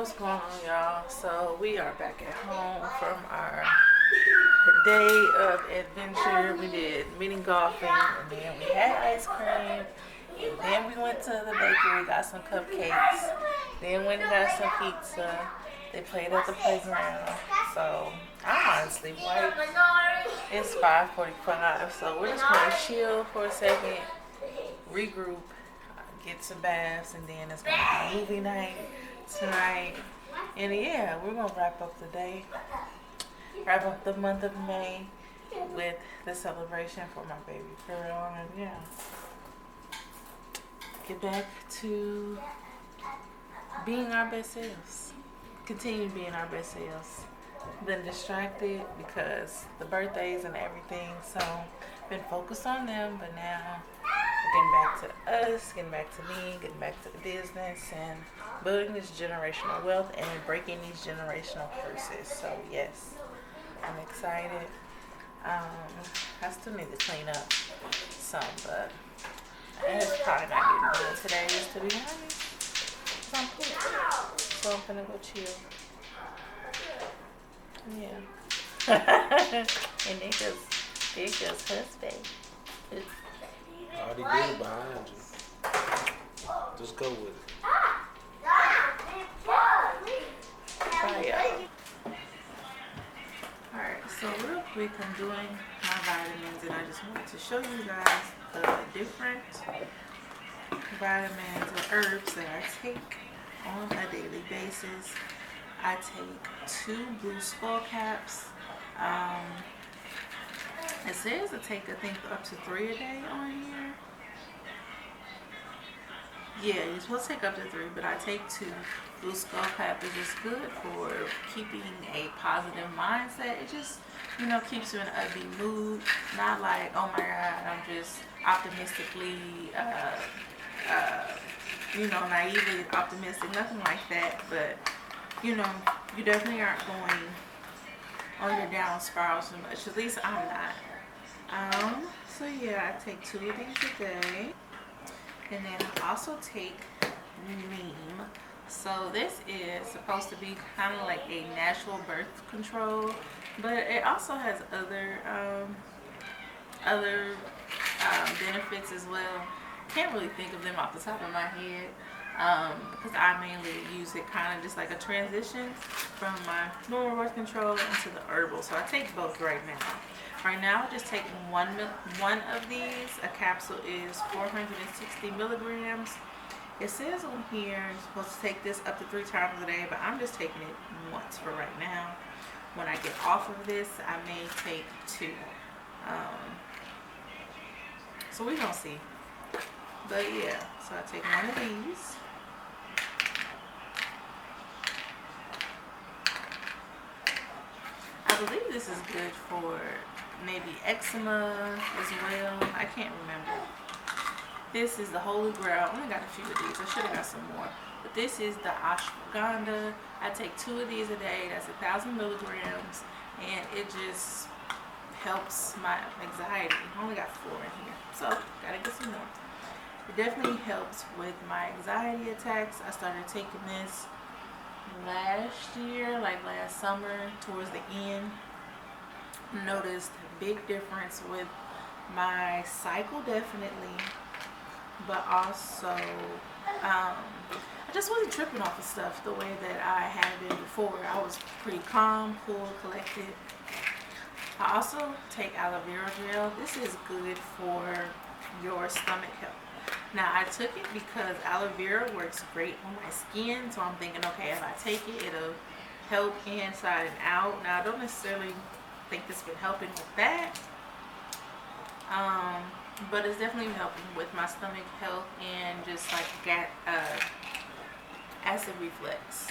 What's going on, y'all? So we are back at home from our day of adventure. We did mini golfing, and then we had ice cream, and then we went to the bakery, got some cupcakes, then went and got some pizza. They played at the playground. So I'm honestly wiped. It's 5:45, so we're just gonna chill for a second, regroup, get some baths, and then it's gonna be movie night tonight. And yeah, we're gonna wrap up the day, wrap up the month of May with the celebration for my baby girl, and yeah, get back to being our best selves. Continue being our best selves. Been distracted because the birthdays and everything, so been focused on them, but now getting back to us, getting back to me, getting back to the business, and building this generational wealth and breaking these generational curses. So yes, I'm excited. I still need to clean up some, but it's probably not getting done today, just to be honest. So I'm cool. So I'm gonna go chill. Yeah. And Nigga's husband. I already did it behind you. Just go with it. Fire. Alright, so real quick, I'm doing my vitamins, and I just wanted to show you guys the different vitamins or herbs that I take on a daily basis. I take 2 blue skull caps. It says to take, I think, up to 3 a day on here. Yeah, you're supposed to take up to 3, but I take 2. Blue skull cap is just good for keeping a positive mindset. It just, keeps you in an upbeat mood. Not like, oh my God, I'm just optimistically, naively optimistic. Nothing like that. But, you definitely aren't going on your down spiral so much. At least I'm not. So yeah, I take 2 of these a day. And then I also take neem. So this is supposed to be kind of like a natural birth control, but it also has other benefits as well. Can't really think of them off the top of my head because I mainly use it kind of just like a transition from my normal birth control into the herbal. So I take both right now. Right now, just taking one of these. A capsule is 460 milligrams. It says on here you're supposed to take this up to 3 times a day, but I'm just taking it once for right now. When I get off of this, I may take 2. So we gonna see. But yeah, so I take one of these. I believe this is good for maybe eczema as well. I can't remember. This is the Holy Grail. I only got a few of these. I should have got some more. But this is the ashwagandha. I take 2 of these a day. That's 1,000 milligrams. And it just helps my anxiety. I only got 4 in here. So, gotta get some more. It definitely helps with my anxiety attacks. I started taking this last year, like last summer, towards the end. Noticed a big difference with my cycle, definitely, but also I just wasn't tripping off of stuff the way that I had been before. I was pretty calm, cool, collected. I also take aloe vera gel. This is good for your stomach health. Now, I took it because aloe vera works great on my skin, so I'm thinking, okay, if I take it, it'll help inside and out. Now, I don't necessarily think it's been helping with that, but it's definitely helping with my stomach health and just like acid reflux.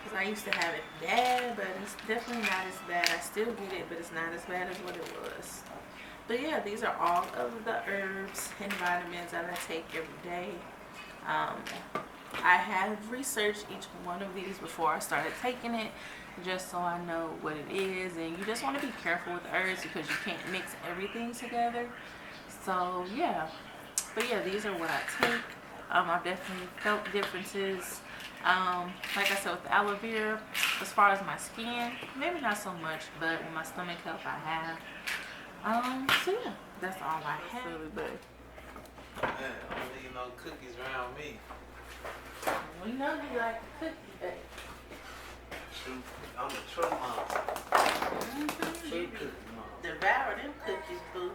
Because I used to have it bad, but it's definitely not as bad. I still get it, but it's not as bad as what it was. But yeah, these are all of the herbs and vitamins that I take every day. I have researched each one of these before I started taking it, just so I know what it is. And you just want to be careful with herbs because you can't mix everything together. So yeah, but yeah, these are what I take. I've definitely felt differences. Like I said, with the aloe vera, as far as my skin, maybe not so much, but with my stomach health, I have. So yeah, that's all I have. Really, but Man, I don't need no cookies around me. we know you like the cookies, babe. True. I'm a true mom. Mm-hmm. True cookie mom. Devour them cookies, boo.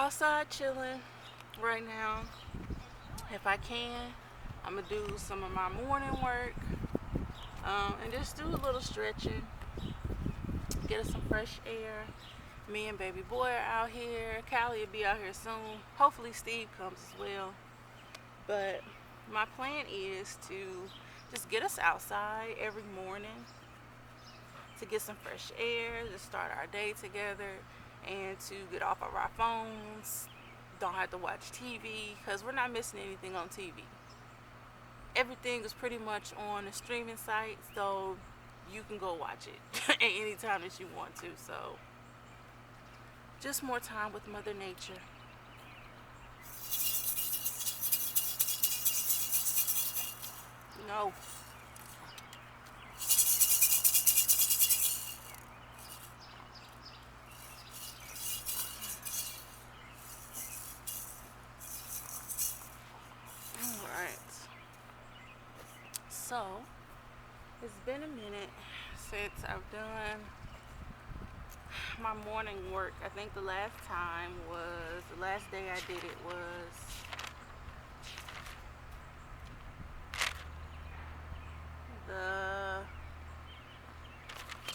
outside chilling right now. If I can, I'm gonna do some of my morning work, and just do a little stretching, get us some fresh air. Me and baby boy are out here. Callie will be out here soon. Hopefully Steve comes as well. But my plan is to just get us outside every morning to get some fresh air, to start our day together, and to get off of our phones. Don't have to watch TV, because we're not missing anything on TV. Everything is pretty much on the streaming site, so you can go watch it at any time that you want to. So just more time with Mother Nature. No. So, it's been a minute since I've done my morning work. I think the last day I did it was the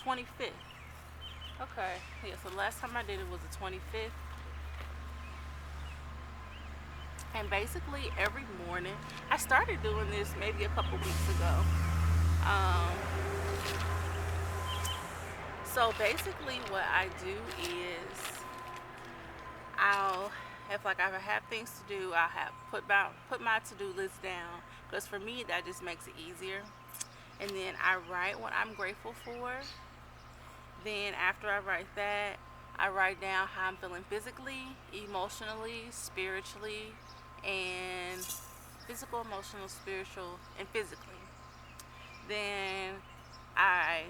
25th. Okay, yeah, so the last time I did it was the 25th. And basically every morning, I started doing this maybe a couple weeks ago. So basically what I do is if I have things to do, I'll put my to-do list down, because for me that just makes it easier. And then I write what I'm grateful for. Then after I write that, I write down how I'm feeling physically, emotionally, spiritually, and physical, emotional, spiritual, and physically. Then I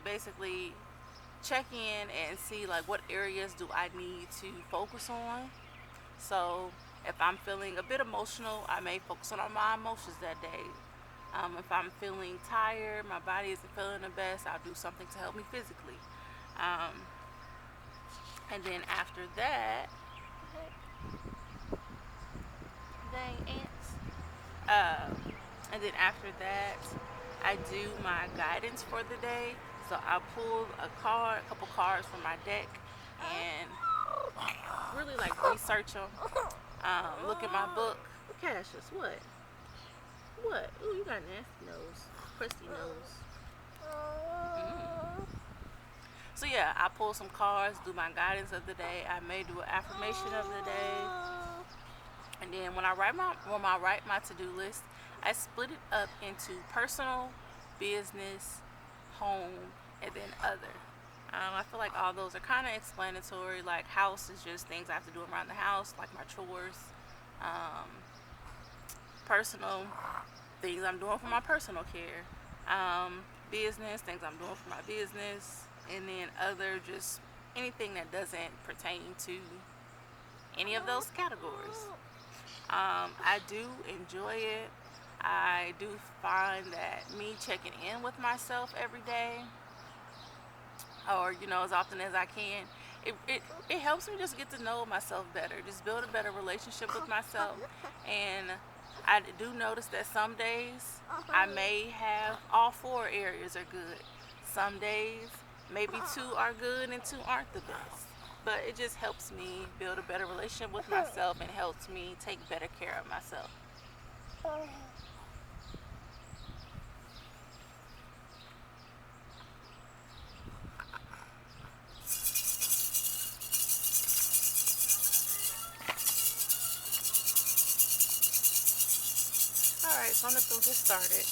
basically check in and see like what areas do I need to focus on. So if I'm feeling a bit emotional, I may focus on my emotions that day. If I'm feeling tired, my body isn't feeling the best, I'll do something to help me physically. And then after that, dang ants. And then after that, I do my guidance for the day. So I pull a couple cards from my deck, and really like research them. Look at my book. Cassius, what? What? Ooh, you got a nasty nose, crusty nose. So yeah, I pull some cards, do my guidance of the day. I may do an affirmation of the day. And then when I write my to-do list, I split it up into personal, business, home, and then other. I feel like all those are kind of explanatory. Like house is just things I have to do around the house, like my chores. Personal, things I'm doing for my personal care. Business, things I'm doing for my business. And then other, just anything that doesn't pertain to any of those categories. I do enjoy it. I do find that me checking in with myself every day, or as often as I can, it helps me just get to know myself better, just build a better relationship with myself. And I do notice that some days I may have all 4 areas are good. Some days maybe 2 are good and 2 aren't the best. But it just helps me build a better relationship with myself and helps me take better care of myself. Alright, so I'm just going to get started.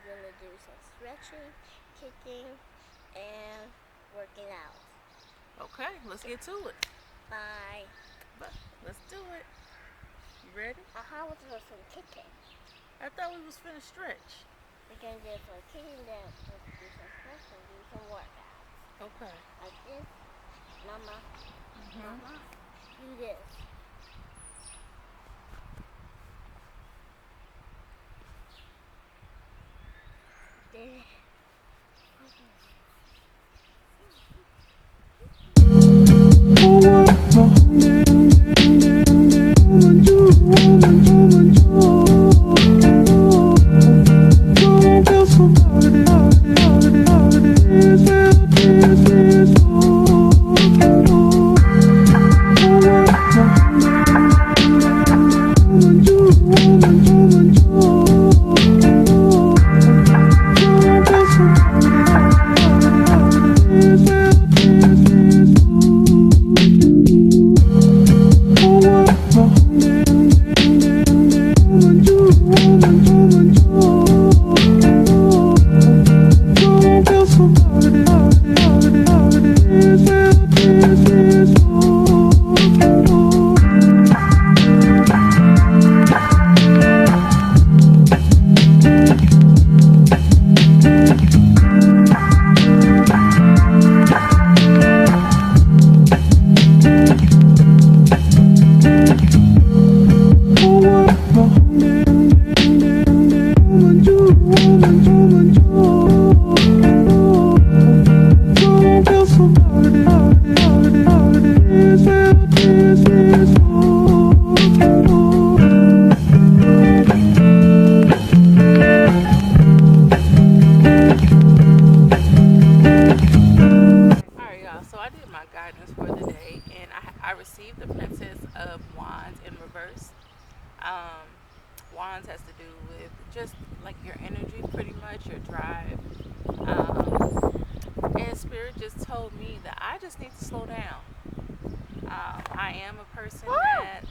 gonna do some stretching, kicking, and working out. Okay, let's get to it. Bye. Let's do it. You ready? How was there some kicking? I thought we was finna stretch. We're gonna do some kicking, then we'll do some stretching, do some workouts. Okay. Like this. Mama. Mm-hmm. Mama. Do this. Then. I received the Princess of Wands in reverse. Wands has to do with just like your energy, pretty much, your drive. And Spirit just told me that I just need to slow down. I am a person that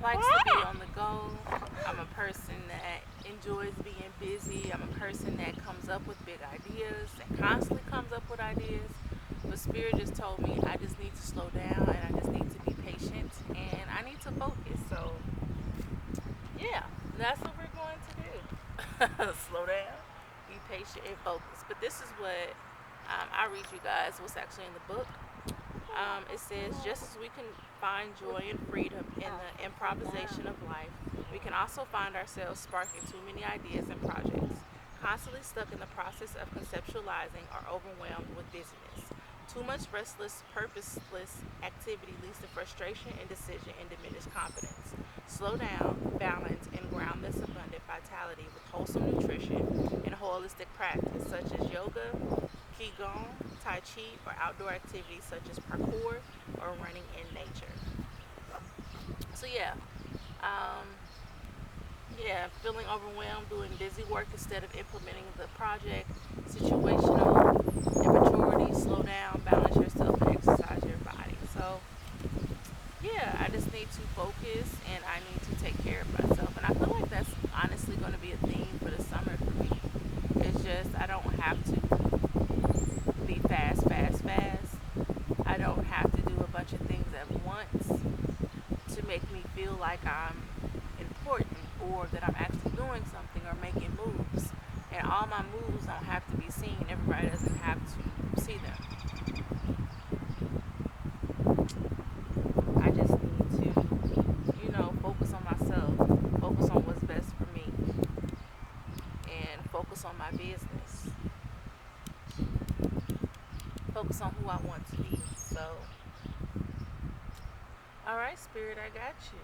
likes to be on the go. I'm a person that enjoys being busy. I'm a person that comes up with big ideas and constantly comes up with ideas. But Spirit just told me I just need to slow down and I just need to be patient and I need to focus. So, yeah, that's what we're going to do. Slow down, be patient, and focus. But this is what I read you guys what's actually in the book. It says, just as we can find joy and freedom in the improvisation of life, we can also find ourselves sparking too many ideas and projects, constantly stuck in the process of conceptualizing or overwhelmed with busyness. Too much restless, purposeless activity leads to frustration, indecision, and diminished confidence. Slow down, balance, and ground this abundant vitality with wholesome nutrition and holistic practice such as yoga, qigong, tai chi, or outdoor activities such as parkour or running in nature. So feeling overwhelmed, doing busy work instead of implementing the project, situational immaturity, slow down, balance yourself, and exercise your body. So I just need to focus and I need to take care of myself. And I feel like that's honestly going to be a theme for the summer for me. It's just I don't have to be fast. I don't have to do a bunch of things at once to make me feel like I'm important or that I'm actually doing something or making moves. And all my moves don't have to be seen. Everybody doesn't have to see them. I just need to, focus on myself, focus on what's best for me, and focus on my business. Focus on who I want to be. So, alright, Spirit, I got you.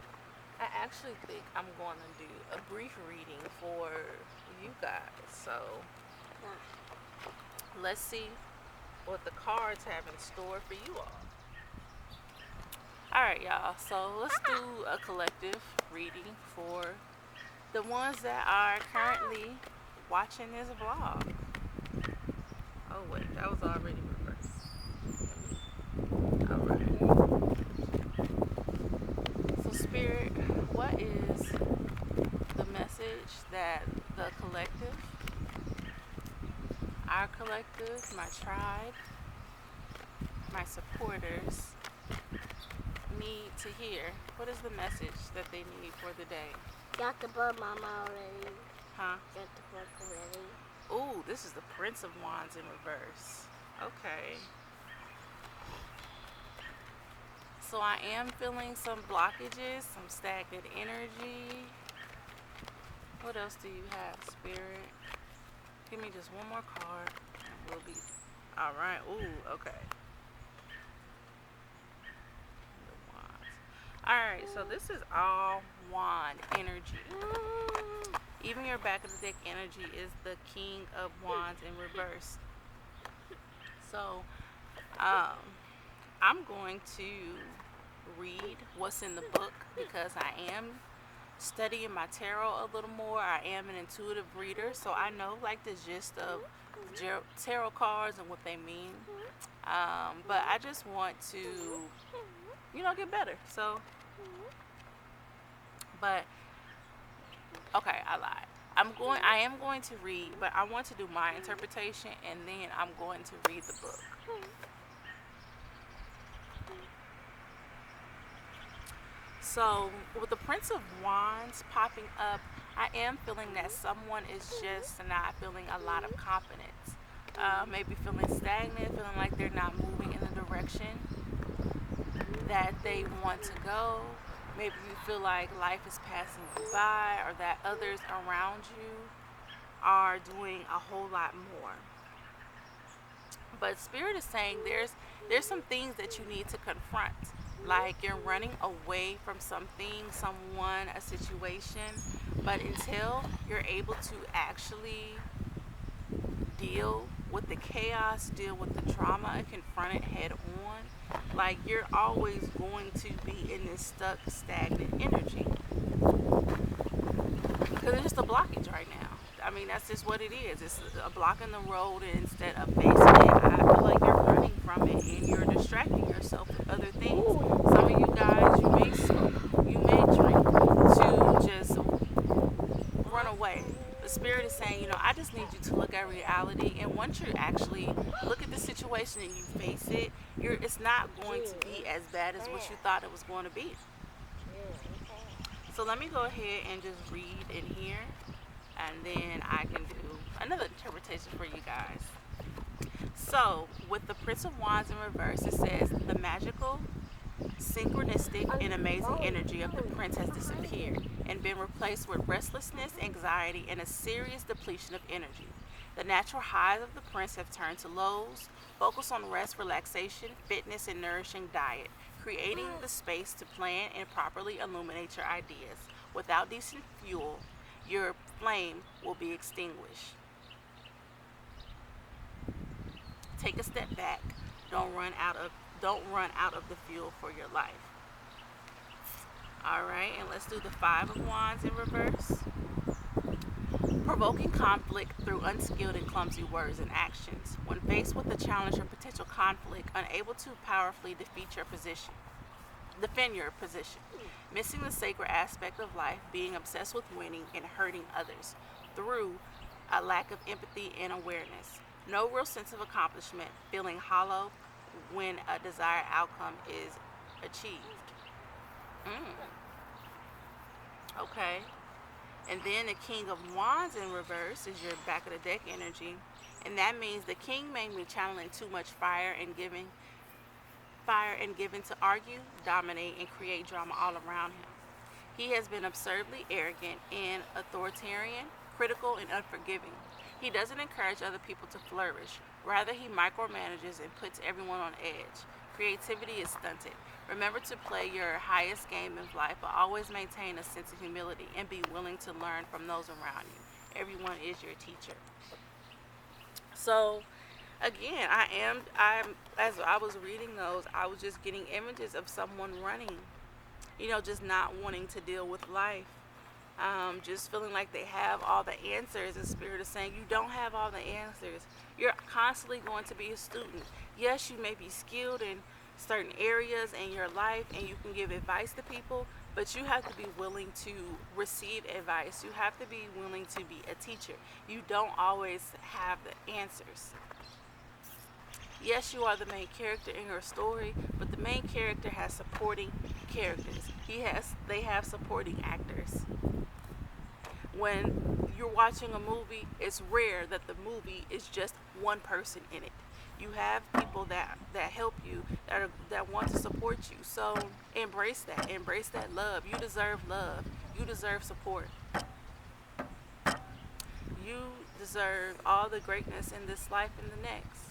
I actually think I'm going to do a brief reading for you guys. So, let's see what the cards have in store for you all. Alright, y'all. So, let's do a collective reading for the ones that are currently watching this vlog. Oh, wait. That was already reversed. Alright. So, Spirit, what is the message that the collective our collective, my tribe, my supporters need to hear? What is the message that they need for the day? Got the book, Mama, already. Huh? Got the book already. Ooh, this is the Prince of Wands in reverse. Okay. So I am feeling some blockages, some stagnant energy. What else do you have, Spirit? Give me just one more card and we'll be all right. Ooh, okay. The wands. All right, so this is all wand energy. Even your back of the deck energy is the King of Wands in reverse. So, I'm going to read what's in the book because I am studying my tarot a little more. I am an intuitive reader, so I know like the gist of tarot cards and what they mean. But I just want to, get better. So, but okay, I lied. I am going to read, but I want to do my interpretation and then I'm going to read the book. So, with the Prince of Wands popping up, I am feeling that someone is just not feeling a lot of confidence. Maybe feeling stagnant, feeling like they're not moving in the direction that they want to go. Maybe you feel like life is passing you by or that others around you are doing a whole lot more. But Spirit is saying there's some things that you need to confront. Like you're running away from something, someone, a situation. But until you're able to actually deal with the chaos, deal with the trauma, and confront it head on, like you're always going to be in this stuck, stagnant energy. Because it's just a blockage right now. I mean, that's just what it is. It's a block in the road, and instead of facing it, I feel like you're running from it and you're distracting yourself with other things. Some of you guys, you may smoke, you may drink to just run away. The Spirit is saying, I just need you to look at reality, and once you actually look at the situation and you face it, it's not going to be as bad as what you thought it was going to be. So let me go ahead and just read in here, and then I can do another interpretation for you guys. So, with the Prince of Wands in reverse, it says, the magical, synchronistic, and amazing energy of the Prince has disappeared and been replaced with restlessness, anxiety, and a serious depletion of energy. The natural highs of the Prince have turned to lows. Focus on rest, relaxation, fitness, and nourishing diet, creating the space to plan and properly illuminate your ideas. Without decent fuel, your flame will be extinguished. Take a step back. Don't run out of the fuel for your life. All right, and let's do the Five of Wands in reverse. Provoking conflict through unskilled and clumsy words and actions. When faced with a challenge or potential conflict, unable to powerfully defend your position. Missing the sacred aspect of life, being obsessed with winning and hurting others through a lack of empathy and awareness. No real sense of accomplishment, feeling hollow when a desired outcome is achieved. Okay. And then the King of Wands in reverse is your back of the deck energy. And that means the king may be channeling too much fire and given to argue, dominate, and create drama all around him. He has been absurdly arrogant and authoritarian, critical, and unforgiving. He doesn't encourage other people to flourish. Rather, he micromanages and puts everyone on edge. Creativity is stunted. Remember to play your highest game in life, but always maintain a sense of humility and be willing to learn from those around you. Everyone is your teacher. So, again, as I was reading those, I was just getting images of someone running, just not wanting to deal with life. Just feeling like they have all the answers, and Spirit is saying you don't have all the answers. You're constantly going to be a student. Yes, you may be skilled in certain areas in your life and you can give advice to people, but you have to be willing to receive advice. You have to be willing to be a teacher. You don't always have the answers. Yes, you are the main character in your story, but the main character has supporting characters. They have supporting actors. When you're watching a movie, it's rare that the movie is just one person in it. You have people that help you, that want to support you. So embrace that. Embrace that love. You deserve love. You deserve support. You deserve all the greatness in this life and the next.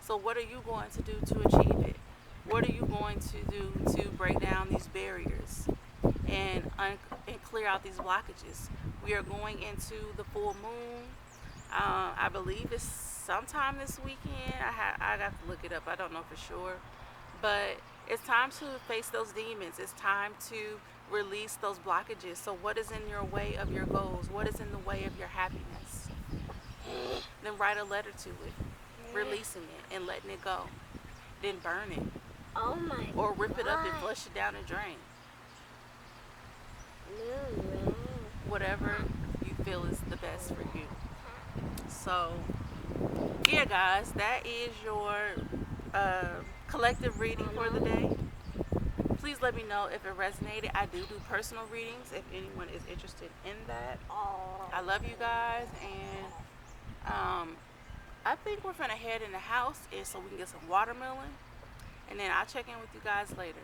So what are you going to do to achieve it? What are you going to do to break down these barriers and clear out these blockages? We are going into the full moon. I believe it's sometime this weekend. I have to look it up. I don't know for sure. But it's time to face those demons. It's time to release those blockages. So what is in your way of your goals? What is in the way of your happiness? Then write a letter to it, releasing it and letting it go. Then burn it. Oh my Or rip it up and God. flush it down the drain. No. Whatever you feel is the best for you. So, yeah, guys, that is your collective reading for the day. Please let me know if it resonated. I do personal readings if anyone is interested in that. I love you guys, and I think we're finna head in the house and so we can get some watermelon, and then I'll check in with you guys later.